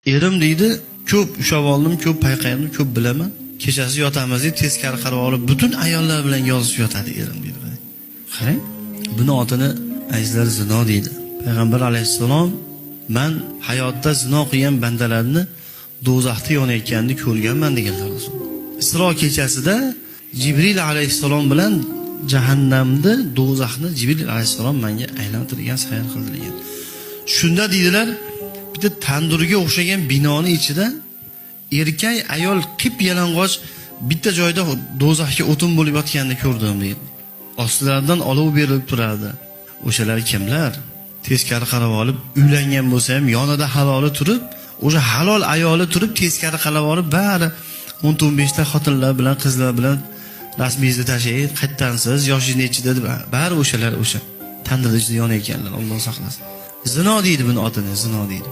Erim deydi, ko'p ushlab oldim, ko'p payqadim, ko'p bilaman. Kechasi yotamiz deb teskari qarab olib, butun ayollar bilan yozishib yotadi erim deydi. Qarang, buni otini azizlar zino deydi. Payg'ambar alayhissalom men hayotda zino qilgan bandalarni do'zaxda yonayotganini ko'rganman deganlar Rasul. Isro kechasida Jibril alayhissalom bilan jahannamni, do'zaxni Jibril alayhissalom menga aylantirgan, sayr qildirgan. Shunda deydilar, bitta tandurga o'xshagan binoni ichida erkak ayol qip yalang'och bitta joyda do'zaxga o'tin bo'lib yotganini ko'rdim deydi. Ostlaridan olov berilib turardi. O'shalar kimlar? Teskari qarab olib, uylangan bo'lsa ham yonida haloli turib, o'sha halol ayoli turib teskari qarab olib, bari 10-15 ta xotinlar bilan, qizlar bilan rasmingizni tashlaydi, qayerdansiz, yoshingiz nechida deb, bari o'shalar o'sha tandirda ichida yonayotganlar, Alloh saqlasin. Zino deydi buni otini, zino deydi.